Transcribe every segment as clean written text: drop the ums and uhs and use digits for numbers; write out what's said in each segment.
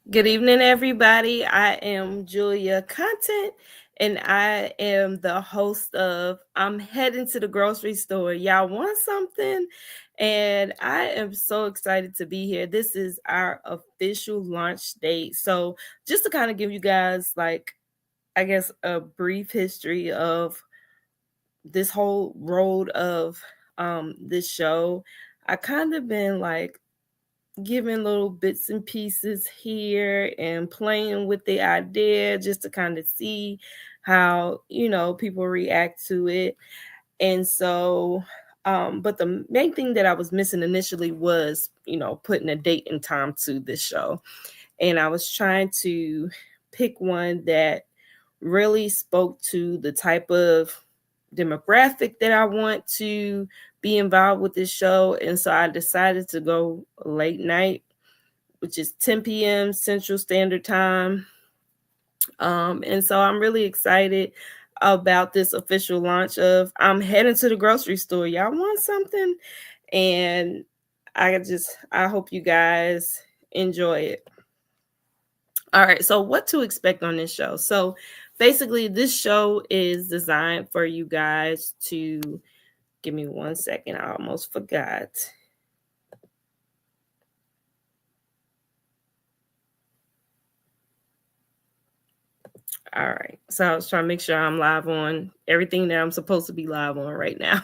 Good evening, everybody. I am Julia Content, and I am the host of I'm Heading to the Grocery Store. Y'all want something? And I am so excited to be here. This is our official launch date. So, just to kind of give you guys, I guess, a brief history of this whole road of this show, I kind of been giving little bits and pieces here and playing with the idea just to kind of see how people react to it. And so but the main thing that I was missing initially was putting a date and time to this show, and I was trying to pick one that really spoke to the type of demographic that I want to be involved with this show. And so I decided to go late night, which is 10 p.m. Central Standard Time. And so I'm really excited about this official launch of I'm Heading to the Grocery Store. Y'all want something? And I hope you guys enjoy it. All right, so what to expect on this show? So basically, this show is designed for you guys to give me 1 second. I almost forgot. All right. So I was trying to make sure I'm live on everything that I'm supposed to be live on right now.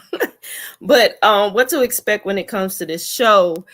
But what to expect when it comes to this show?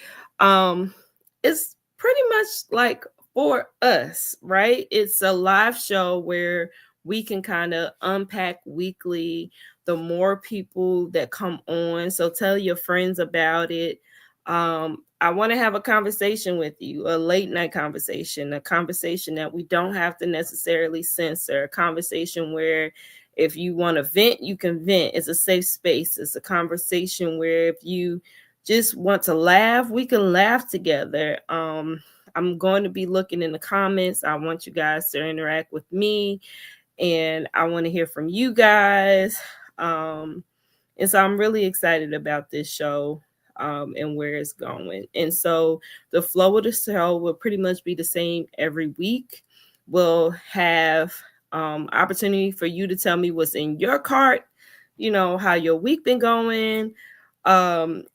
It's pretty much like for us, right? It's a live show where we can kind of unpack weekly the more people that come on. So tell your friends about it. I want to have a conversation with you, a late night conversation, a conversation that we don't have to necessarily censor, a conversation where if you want to vent, you can vent. It's a safe space. It's a conversation where if you just want to laugh, we can laugh together. I'm going to be looking in the comments. I want you guys to interact with me, and I want to hear from you guys. And so I'm really excited about this show and where it's going. And so the flow of the show will pretty much be the same every week. We'll have opportunity for you to tell me what's in your cart, how your week been going,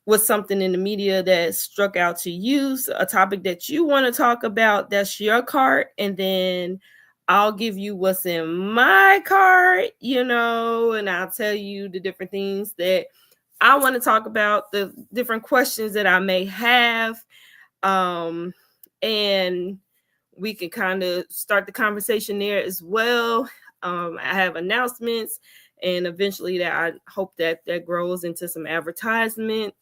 what's something in the media that struck out to you, so a topic that you want to talk about, that's your cart. And then I'll give you what's in my cart, and I'll tell you the different things that I want to talk about, the different questions that I may have. And we can kind of start the conversation there as well. I have announcements, and eventually that I hope that grows into some advertisement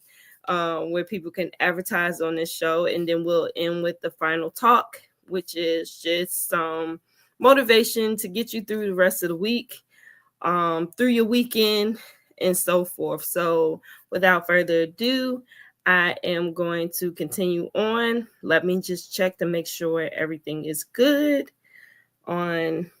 where people can advertise on this show. And then we'll end with the final talk, which is just some motivation to get you through the rest of the week, through your weekend, and so forth. So without further ado, I am going to continue on. Let me just check to make sure everything is good on.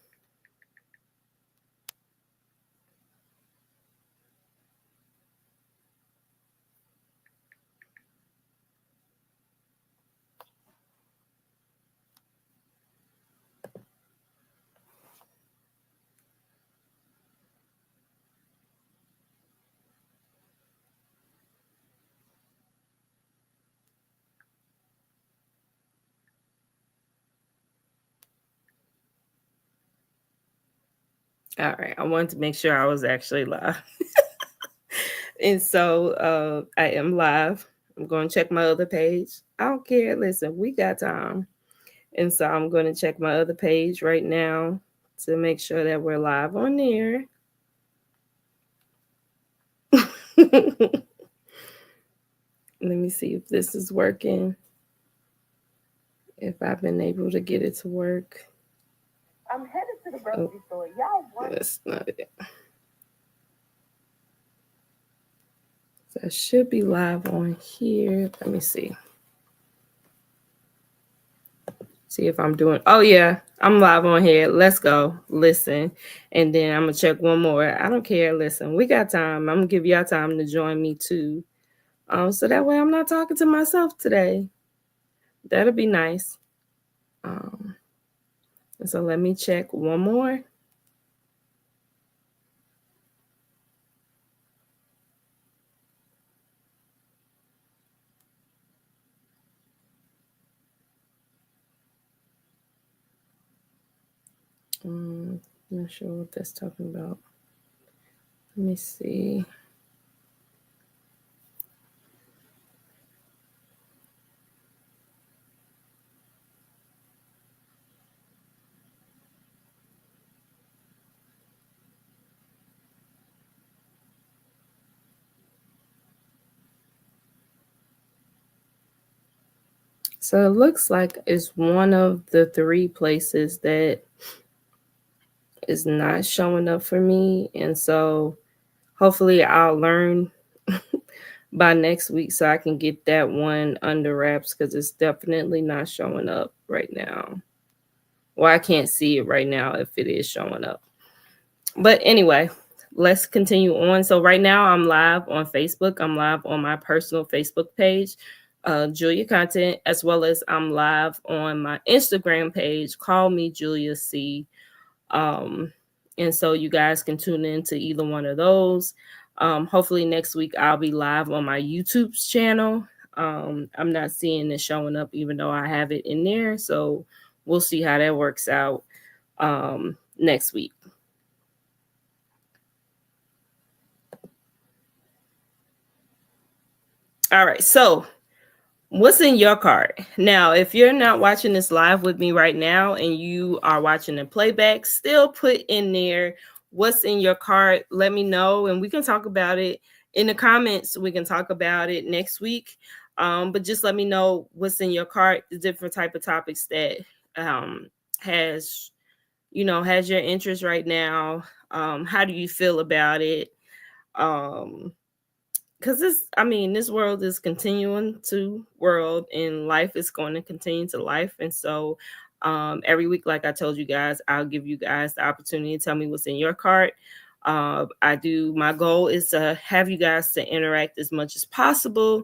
All right, I wanted to make sure I was actually live. And so I am live. I'm going to check my other page. I don't care. Listen, we got time. And so I'm going to check my other page right now to make sure that we're live on there. Let me see if this is working. If I've been able to get it to work. I'm headed to the grocery store. Y'all want? That's not it. So I should be live on here. Let me see. See if I'm doing. Oh yeah, I'm live on here. Let's go. Listen, and then I'm gonna check one more. I don't care. Listen, we got time. I'm gonna give y'all time to join me too. So that way I'm not talking to myself today. That'll be nice. Um, so let me check one more. Not sure what that's talking about. Let me see. So it looks like it's one of the 3 places that is not showing up for me. And so hopefully I'll learn by next week so I can get that one under wraps because it's definitely not showing up right now. Well, I can't see it right now if it is showing up. But anyway, let's continue on. So right now I'm live on Facebook. I'm live on my personal Facebook page, Julia Content, as well as I'm live on my Instagram page, Call Me Julia C. And so you guys can tune in to either one of those. Hopefully next week I'll be live on my YouTube channel. I'm not seeing it showing up even though I have it in there. So we'll see how that works out next week. All right. So what's in your cart? Now, if you're not watching this live with me right now and you are watching the playback, still put in there what's in your cart. Let me know and we can talk about it in the comments. We can talk about it next week. But just let me know what's in your cart, the different type of topics that has has your interest right now. How do you feel about it? Because this world is continuing to world and life is going to continue to life. And so every week, like I told you guys, I'll give you guys the opportunity to tell me what's in your cart. My goal is to have you guys to interact as much as possible.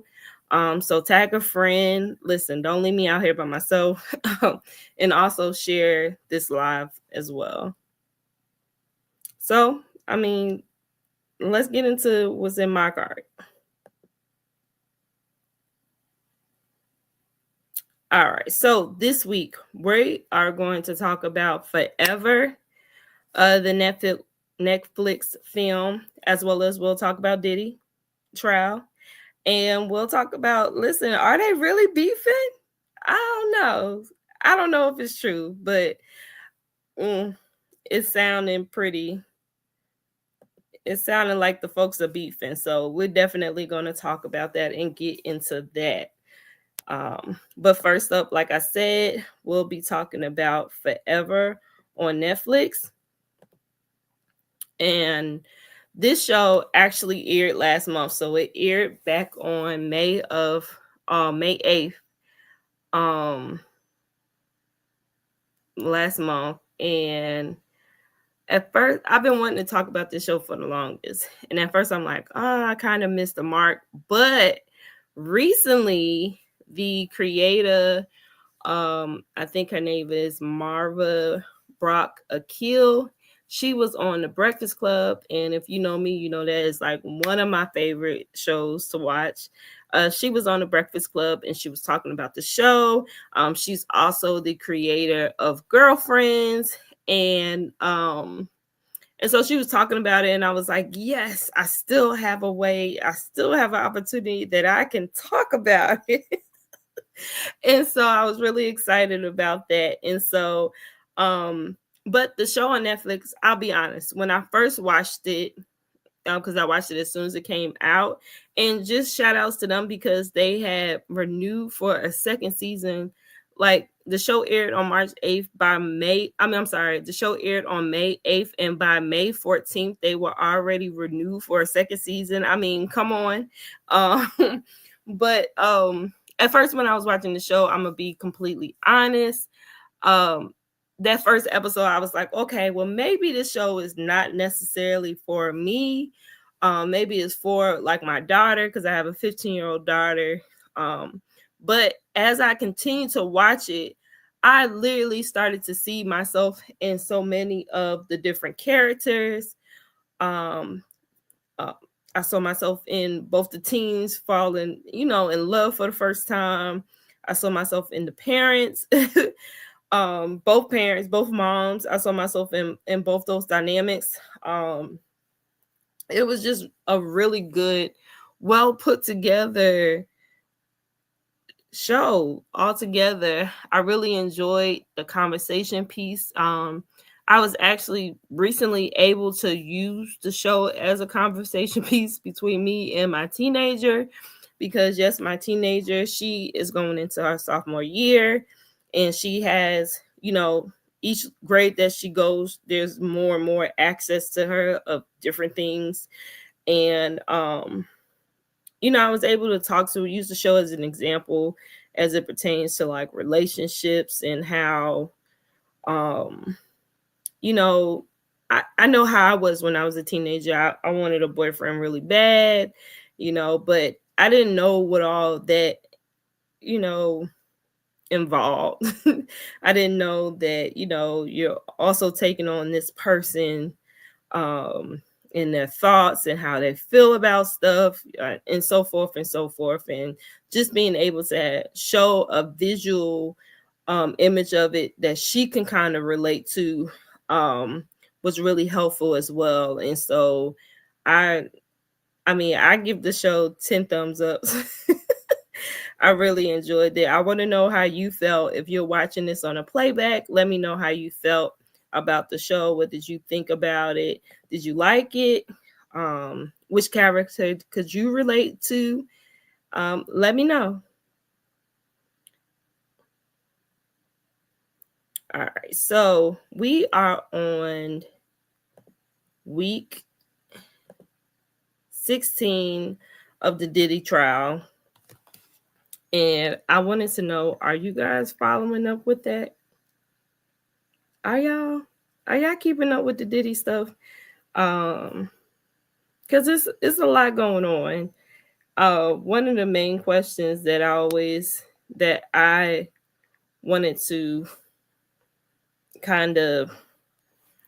So tag a friend, listen, don't leave me out here by myself, and also share this live as well. So, let's get into what's in my cart. All right. So this week we are going to talk about Forever, the Netflix film, as well as we'll talk about Diddy trial, and we'll talk about. Listen, are they really beefing? I don't know. I don't know if it's true, but it's sounding pretty. It's sounding like the folks are beefing. So we're definitely going to talk about that and get into that. But first up, like I said, we'll be talking about Forever on Netflix. And this show actually aired last month. So it aired back on May 8th. Last month. And at first, I've been wanting to talk about this show for the longest. And at first I'm like, oh, I kind of missed the mark. But recently, the creator, I think her name is Marva Brock Akil. She was on The Breakfast Club, and if you know me, you know that is like one of my favorite shows to watch. She was on The Breakfast Club, and she was talking about the show. She's also the creator of Girlfriends, and so she was talking about it, and I was like, yes, I still have a way, I still have an opportunity that I can talk about it. And so I was really excited about that. And so, but the show on Netflix, I'll be honest, when I first watched it, because I watched it as soon as it came out, and just shout outs to them because they had renewed for a second season. Like the show aired on March 8th. The show aired on May 8th, and by May 14th, they were already renewed for a second season. I mean, come on. But at first when I was watching the show, I'm gonna be completely honest. That first episode, I was like, okay, well, maybe this show is not necessarily for me. Maybe it's for like my daughter because I have a 15-year-old daughter. But as I continue to watch it, I literally started to see myself in so many of the different characters. Um, uh, I saw myself in both the teens falling, in love for the first time. I saw myself in the parents, both parents, both moms. I saw myself in both those dynamics. It was just a really good, well put together show altogether. I really enjoyed the conversation piece. I was actually recently able to use the show as a conversation piece between me and my teenager, because yes, my teenager, she is going into her sophomore year, and she has, each grade that she goes, there's more and more access to her of different things. And I was able to use the show as an example as it pertains to like relationships, and how, um, you know, I know how I was when I was a teenager. I wanted a boyfriend really bad, but I didn't know what all that, you know, involved. I didn't know that, you're also taking on this person, um in their thoughts and how they feel about stuff, and so forth and so forth, and just being able to show a visual image of it that she can kind of relate to, um was really helpful as well. And so i I give the show 10 thumbs up. I really enjoyed it. I want to know how you felt. If you're watching this on a playback, let me know how you felt about the show. What did you think about it? Did you like it? Which character could you relate to? Let me know. All right. So we are on week 16 of the Diddy trial. And I wanted to know, are you guys following up with that? Are y'all? Are y'all keeping up with the Diddy stuff? Because it's a lot going on. One of the main questions that I wanted to kind of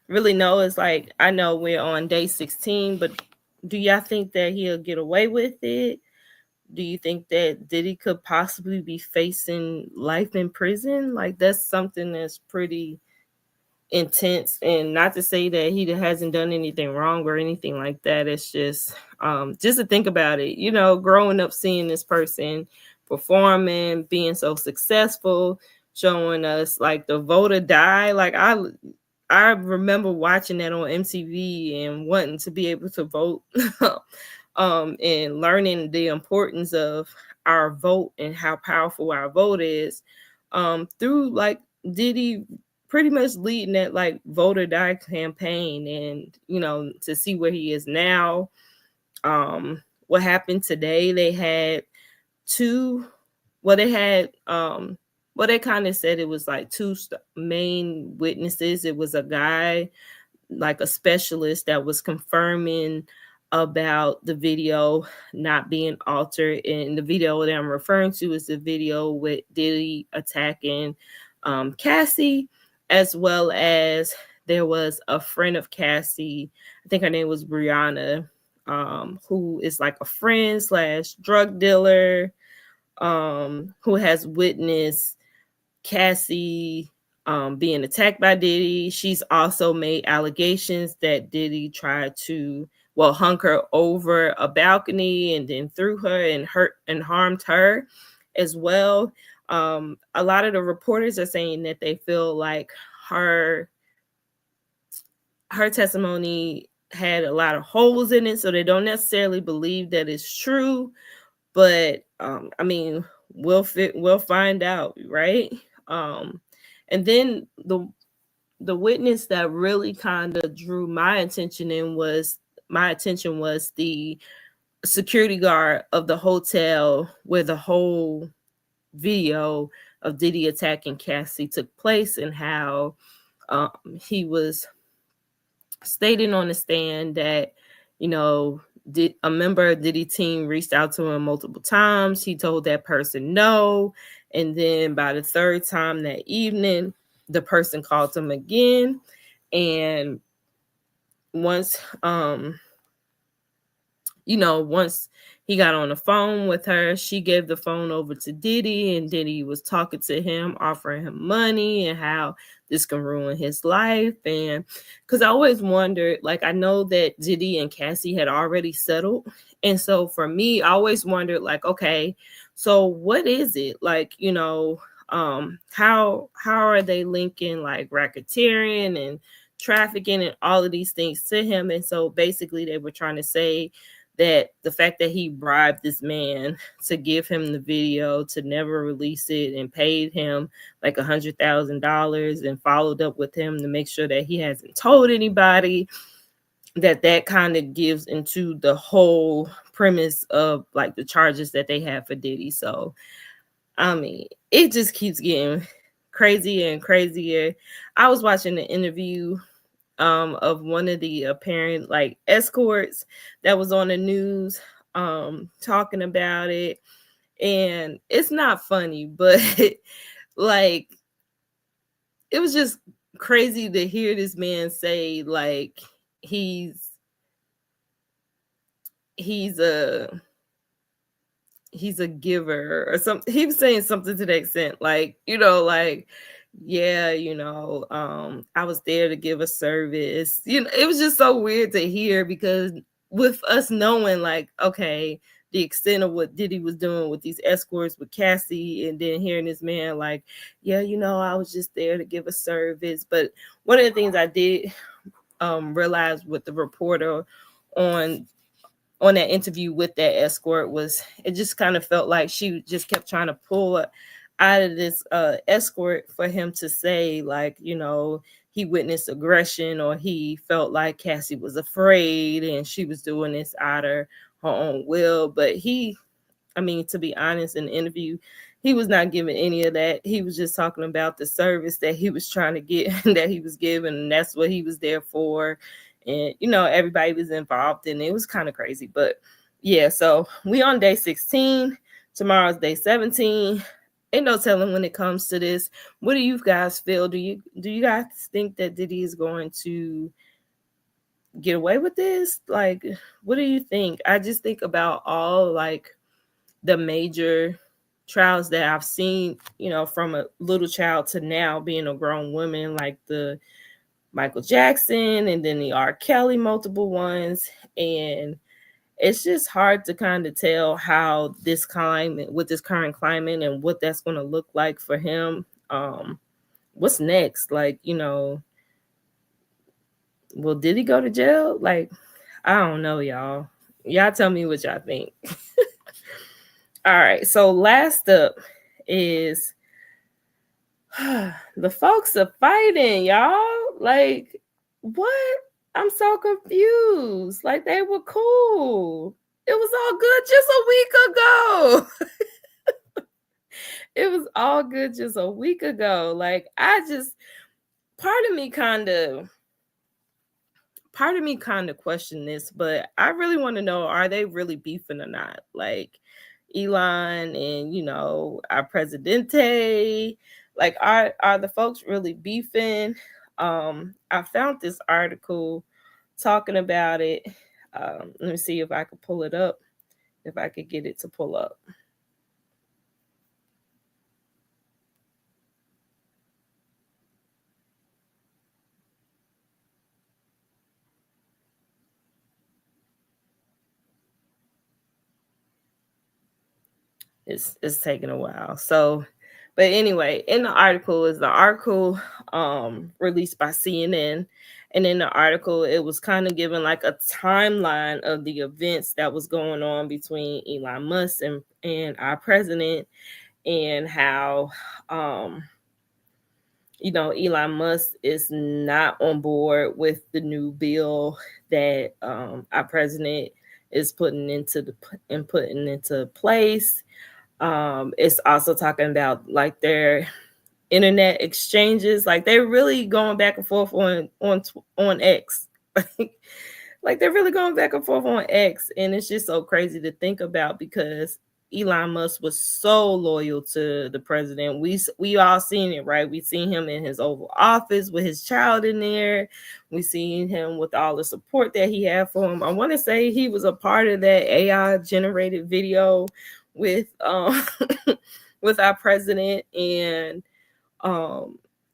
really know is, like, I know we're on day 16, but do y'all think that he'll get away with it? Do you think that Diddy could possibly be facing life in prison? Like, that's something that's pretty intense. And not to say that he hasn't done anything wrong or anything like that. It's just to think about it, growing up seeing this person performing, being so successful, showing us like the vote or die. Like, I remember watching that on MTV and wanting to be able to vote. And learning the importance of our vote and how powerful our vote is, through like Diddy pretty much leading that like vote or die campaign. And to see where he is now, what happened today. They had two well they had well, they kind of said it was like two main witnesses. It was a guy, like a specialist, that was confirming about the video not being altered. And the video that I'm referring to is the video with Diddy attacking Cassie, as well as there was a friend of Cassie, I think her name was Brianna, who is like a friend slash drug dealer, who has witnessed Cassie being attacked by Diddy. She's also made allegations that Diddy tried to, hung her over a balcony and then threw her and hurt and harmed her as well. A lot of the reporters are saying that they feel like her testimony had a lot of holes in it, so they don't necessarily believe that it's true. But we'll find out, right? And then the witness that really kind of drew my attention was the security guard of the hotel where the whole video of Diddy attacking Cassie took place, and how he was stating on the stand that, a member of Diddy team reached out to him multiple times. He told that person no, And then by the third time that evening, the person called him again. And once once he got on the phone with her, she gave the phone over to Diddy, and Diddy was talking to him, offering him money and how this can ruin his life. And because I always wondered, like, I know that Diddy and Cassie had already settled. And so for me, I always wondered, like, okay, so what is it? Like, how are they linking like racketeering and trafficking and all of these things to him? And so basically they were trying to say that the fact that he bribed this man to give him the video, to never release it, and paid him like $100,000 and followed up with him to make sure that he hasn't told anybody, that kind of gives into the whole premise of like the charges that they have for Diddy. So I mean, it just keeps getting crazier and crazier. I was watching an interview of one of the apparent like escorts that was on the news talking about it, and it's not funny, but like it was just crazy to hear this man say like he's a he's a giver or something. He was saying something to the extent like, like, yeah, I was there to give a service. It was just so weird to hear, because with us knowing like, okay, the extent of what Diddy was doing with these escorts with Cassie, and then hearing this man like, yeah, I was just there to give a service. But one of the things I did realize with the reporter on that interview with that escort was, it just kind of felt like she just kept trying to pull out of this escort for him to say like, he witnessed aggression, or he felt like Cassie was afraid and she was doing this out of her own will. But to be honest, in the interview, he was not giving any of that. He was just talking about the service that he was trying to get, that he was giving, and that's what he was there for. And everybody was involved, and it was kind of crazy. But yeah, so we on day 16. Tomorrow's day 17. Ain't no telling when it comes to this. What do you guys feel? Do you guys think that Diddy is going to get away with this? Like, what do you think? I just think about all like the major trials that I've seen, from a little child to now being a grown woman, like the Michael Jackson and then the R. Kelly multiple ones. And it's just hard to kind of tell how this climate, with this current climate, and what that's going to look like for him. What's next? Like, will Diddy go to jail? Like, I don't know, y'all. Y'all tell me what y'all think. All right. So last up is the folks are fighting, y'all. Like, what? I'm so confused. Like, they were cool. It was all good just a week ago. It was all good just a week ago. Like, part of me kind of question this, but I really want to know, are they really beefing or not? Like, Elon and our Presidente, like, are the folks really beefing? I found this article talking about it. Let me see if I could pull it up, if I could get it to pull up. It's taking a while. So, but anyway, in the article is the article released by CNN. And in the article, it was kind of given like a timeline of the events that was going on between Elon Musk and our president, and how Elon Musk is not on board with the new bill that our president is putting into place. It's also talking about like their internet exchanges, like they're really going back and forth on X. Like they're really going back and forth on X, and it's just so crazy to think about, because Elon Musk was so loyal to the president. We all seen it, right? We seen him in his Oval Office with his child in there. We seen him with all the support that he had for him. I want to say he was a part of that AI generated video with with our president, and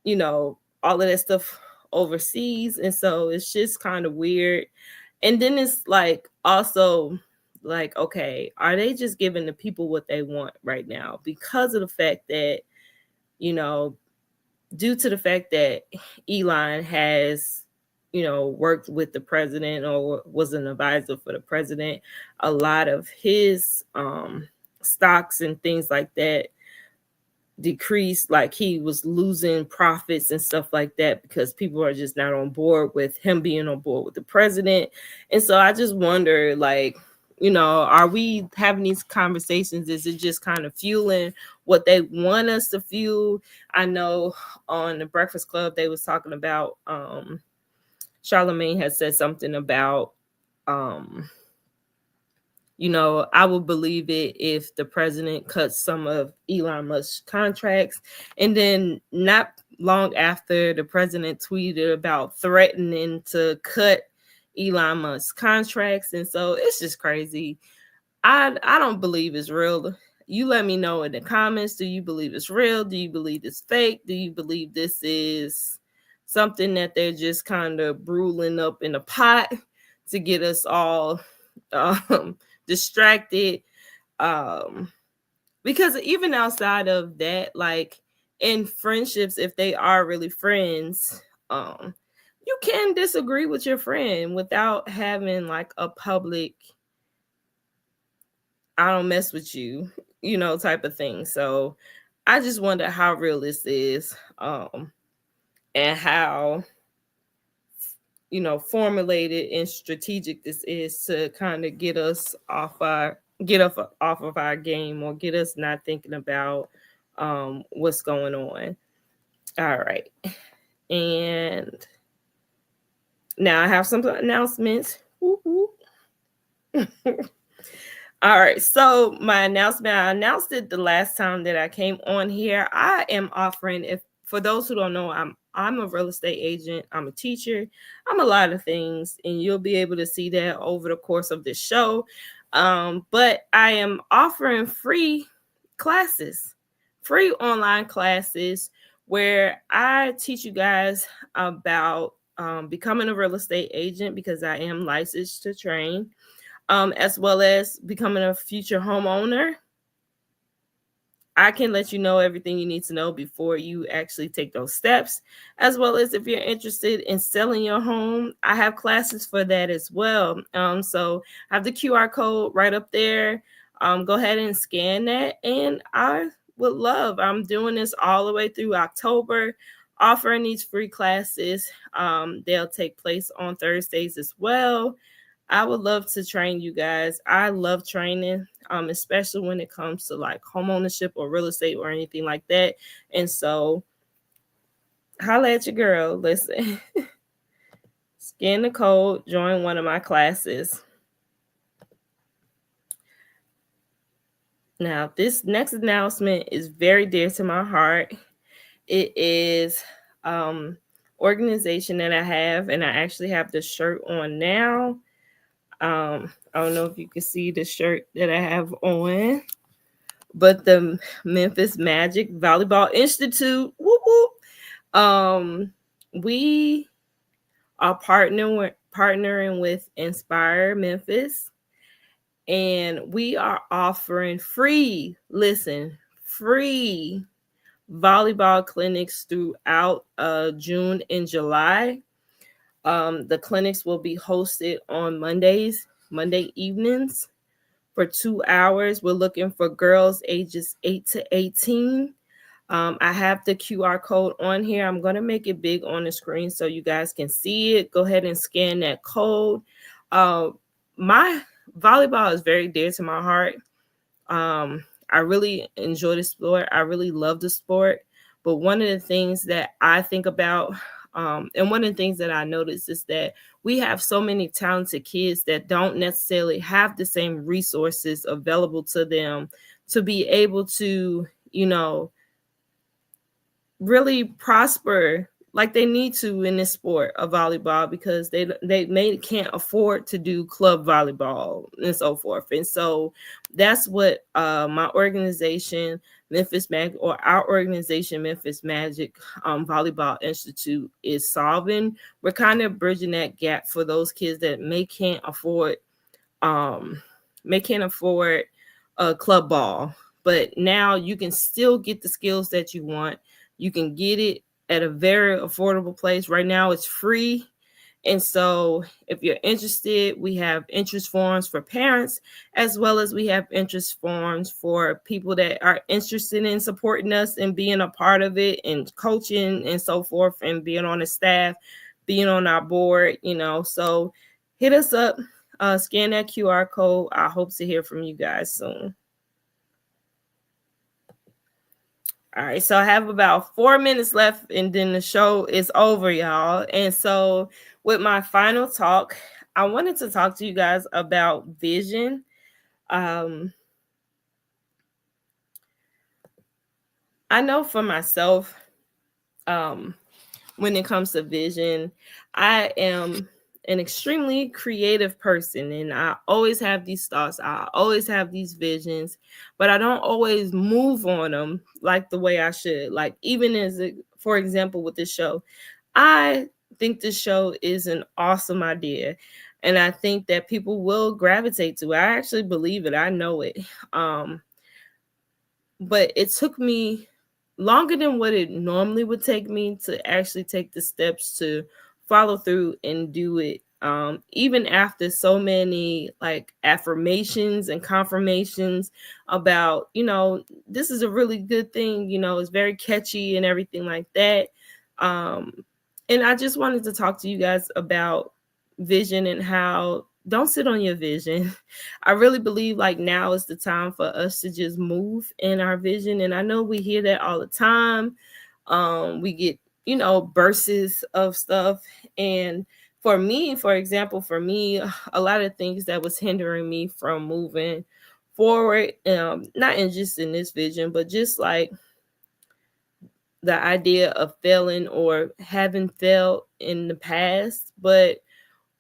you know, all of that stuff overseas. And so it's just kind of weird. And then it's like also like, okay, are they just giving the people what they want right now? Because of the fact that, you know, due to the fact that Elon has, you know, worked with the president or was an advisor for the president, a lot of his stocks and things like that decreased. Like he was losing profits and stuff like that because people are just not on board with him being on board with the president. And so I just wonder, like, you know, are we having these conversations? Is it just kind of fueling what they want us to fuel? I know on the Breakfast Club they was talking about Charlemagne had said something about you know, I would believe it if the president cuts some of Elon Musk's contracts. And then not long after, the president tweeted about threatening to cut Elon Musk's contracts. And so it's just crazy. I don't believe it's real. You let me know in the comments. Do you believe it's real? Do you believe it's fake? Do you believe this is something that they're just kind of brewing up in a pot to get us all distracted? Because even outside of that, like in friendships, if they are really friends, you can disagree with your friend without having like a public I don't mess with you, you know, type of thing. So I just wonder how real this is, and how, you know, formulated and strategic this is to kind of get us off of our game, or get us not thinking about what's going on. All right. And now I have some announcements. All right, so my announcement, I announced it the last time that I came on here. I am offering, if for those who don't know, I'm a real estate agent, I'm a teacher, I'm a lot of things, and you'll be able to see that over the course of this show. But I am offering free classes, free online classes, where I teach you guys about becoming a real estate agent, because I am licensed to train, as well as becoming a future homeowner. I can let you know everything you need to know before you actually take those steps, as well as if you're interested in selling your home, I have classes for that as well. So I have the QR code right up there. Go ahead and scan that, and I would love, I'm doing this all the way through October, offering these free classes. They'll take place on Thursdays as well. I would love to train you guys. I love training, especially when it comes to like home ownership or real estate or anything like that. And so holla at your girl. Listen, scan the code, join one of my classes. Now, this next announcement is very dear to my heart. It is organization that I have, and I actually have the shirt on now. I don't know if you can see the shirt that I have on, but the Memphis Magic Volleyball Institute, whoop, whoop. We are partnering with Inspire Memphis, and we are offering free volleyball clinics throughout June and July. The clinics will be hosted on Monday evenings for 2 hours. We're looking for girls ages 8 to 18. I have the QR code on here. I'm going to make it big on the screen so you guys can see it. Go ahead and scan that code. My volleyball is very dear to my heart. I really enjoy the sport. I really love the sport. But one of the things that I think about, and one of the things that I notice, is that we have so many talented kids that don't necessarily have the same resources available to them to be able to, really prosper like they need to in this sport of volleyball, because they can't afford to do club volleyball and so forth. And so that's what my organization, Memphis Magic, or our organization, Memphis Magic Volleyball Institute, is solving. We're kind of bridging that gap for those kids that may can't afford a club ball, but now you can still get the skills that you want. You can get it at a very affordable place. Right now it's free. And so if you're interested, we have interest forms for parents, as well as we have interest forms for people that are interested in supporting us and being a part of it and coaching and so forth, and being on the staff, being on our board, So hit us up, scan that QR code. I hope to hear from you guys soon. All right, so I have about 4 minutes left and then the show is over, y'all. And so with my final talk, I wanted to talk to you guys about vision. I know for myself, when it comes to vision, I am an extremely creative person, and I always have these thoughts. I always have these visions, but I don't always move on them like the way I should. Like, even for example, with this show, I think this show is an awesome idea, and I think that people will gravitate to it. I actually believe it. I know it. But it took me longer than what it normally would take me to actually take the steps to follow through and do it. Even after so many like affirmations and confirmations about, this is a really good thing, it's very catchy and everything like that. And I just wanted to talk to you guys about vision and how don't sit on your vision. I really believe like now is the time for us to just move in our vision. And I know we hear that all the time. We get, bursts of stuff. And for me, for example, a lot of things that was hindering me from moving forward, not in just in this vision, but just like the idea of failing or having failed in the past. But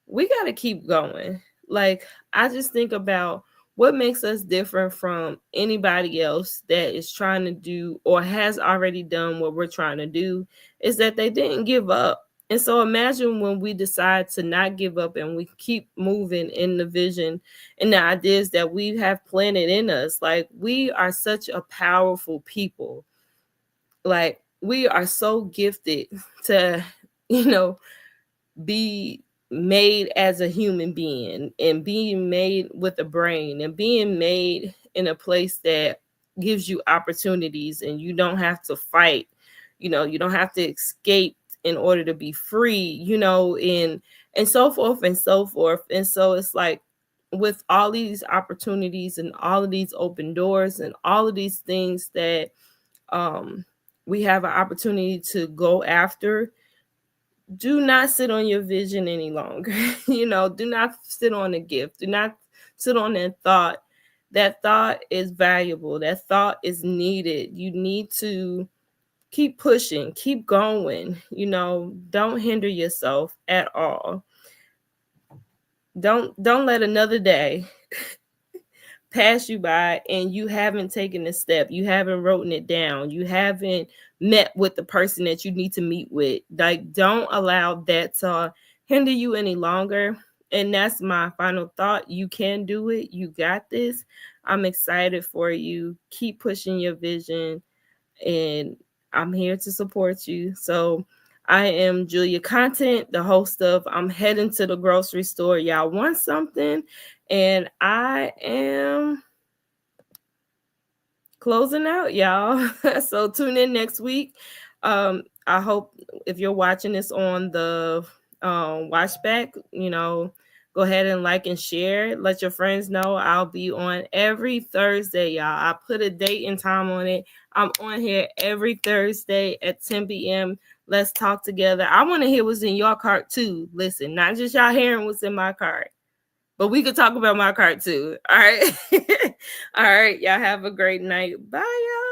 we got to keep going. Like, I just think about what makes us different from anybody else that is trying to do or has already done what we're trying to do, is that they didn't give up. And so imagine when we decide to not give up and we keep moving in the vision and the ideas that we have planted in us. Like, we are such a powerful people. Like, we are so gifted to, be made as a human being, and being made with a brain, and being made in a place that gives you opportunities, and you don't have to fight, you don't have to escape in order to be free, and so forth and so forth. And so it's like, with all these opportunities and all of these open doors and all of these things that we have an opportunity to go after, do not sit on your vision any longer. Do not sit on a gift. Do not sit on that thought. That thought is valuable. That thought is needed. You need to keep pushing, keep going. Don't hinder yourself at all. Don't let another day pass you by and you haven't taken a step. You haven't written it down. You haven't met with the person that you need to meet with. Like, don't allow that to hinder you any longer. And that's my final thought. You can do it. You got this. I'm excited for you. Keep pushing your vision, and I'm here to support you. So I am Julia Content, the host of I'm Heading to the Grocery Store. Y'all want something? And I am closing out, y'all. So tune in next week. I hope if you're watching this on the watch back, go ahead and like and share. Let your friends know. I'll be on every Thursday, y'all. I put a date and time on it. I'm on here every Thursday at 10 p.m. Let's talk together. I want to hear what's in your cart too. Listen, not just y'all hearing what's in my cart. But we could talk about my cart too. All right. All right. Y'all have a great night. Bye, y'all.